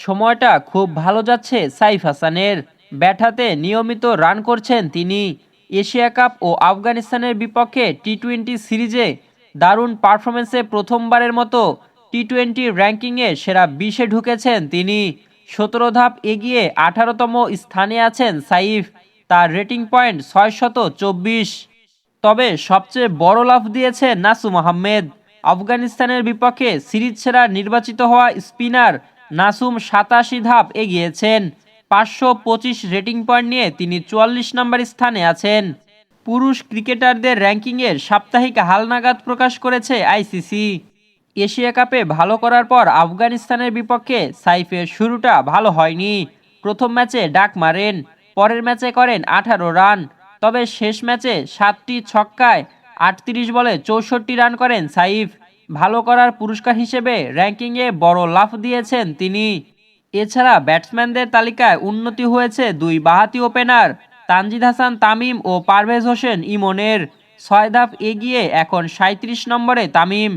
সময়টা খুব ভালো যাচ্ছে সাইফ হাসানের। ব্যাট হাতে নিয়মিত রান করছেন তিনি। এশিয়া কাপ ও আফগানিস্তানের বিপক্ষে টি-20 সিরিজে দারুণ পারফরমেন্সে প্রথমবারের মতো টি-20 র্যাঙ্কিংয়ে সেরা 20-এ ঢুকেছেন তিনি। 17 ধাপ এগিয়ে 18তম স্থানে আছেন সাইফ। তার রেটিং পয়েন্ট 624। তবে সবচেয়ে বড় লাফ দিয়েছে নাসুম আহমেদ। আফগানিস্তানের বিপক্ষে সিরিজ সেরা নির্বাচিত হওয়া স্পিনার নাসুম 87 ধাপ এগিয়েছেন। 525 রেটিং পয়েন্ট নিয়ে তিনি 44 নম্বর স্থানে আছেন। পুরুষ ক্রিকেটারদের র্যাঙ্কিংয়ের সাপ্তাহিক হালনাগাদ প্রকাশ করেছে আইসিসি। এশিয়া কাপে ভালো করার পর আফগানিস্তানের বিপক্ষে সাইফের শুরুটা ভালো হয়নি। প্রথম ম্যাচে ডাক মারেন, পরের ম্যাচে করেন 18 রান। তবে শেষ ম্যাচে 7টি ছক্কায় 38 বলে 64 রান করেন সাইফ। ভালো করার পুরস্কার হিসেবে র্যাঙ্কিংয়ে বড় লাফ দিয়েছেন তিনি। এছাড়া ব্যাটসম্যানদের তালিকায় উন্নতি হয়েছে দুই বাঁহাতি ওপেনার তানজিদ হাসান তামিম ও পারভেজ হোসেন ইমনের। 6 ধাপ এগিয়ে এখন 37 নম্বরে তামিম,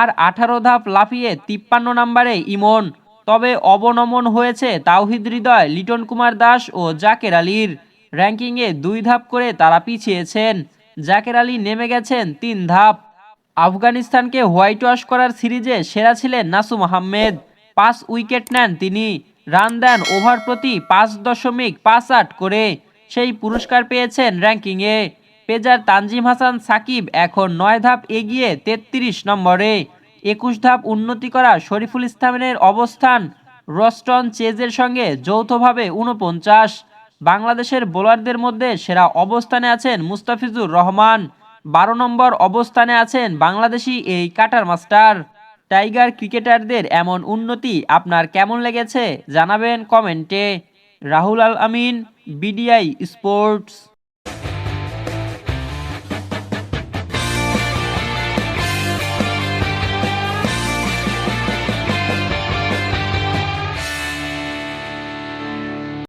আর 18 ধাপ লাফিয়ে 53 নম্বরে ইমন। তবে অবনমন হয়েছে তাওহিদ হৃদয়, লিটন কুমার দাস ও জাকের আলীর। র্যাঙ্কিংয়ে 2 ধাপ করে তারা পিছিয়েছেন। জাকের আলী নেমে গেছেন 3 ধাপ। আফগানিস্তানকে হোয়াইট ওয়াশ করার সিরিজে সেরা ছিলেন নাসুম আহমেদ। 5 উইকেট নেন তিনি, রান দেন ওভার প্রতি 5.58 করে। সেই পুরস্কার পেয়েছেন র্যাঙ্কিংয়ে। পেজার তানজিম হাসান সাকিব এখন 9 ধাপ এগিয়ে 33 নম্বরে। 21 ধাপ উন্নতি করা শরীফুল ইসলামের অবস্থান রস্টন চেজের সঙ্গে যৌথভাবে 49। বাংলাদেশের বোলারদের মধ্যে সেরা অবস্থানে আছেন মুস্তাফিজুর রহমান। 12 নম্বর অবস্থানে আছেন বাংলাদেশি এই কাটার মাস্টার। টাইগার ক্রিকেটারদের এমন উন্নতি আপনার কেমন লেগেছে জানাবেন কমেন্টে। রাহুল আল আমিন, বিডিআই স্পোর্টস।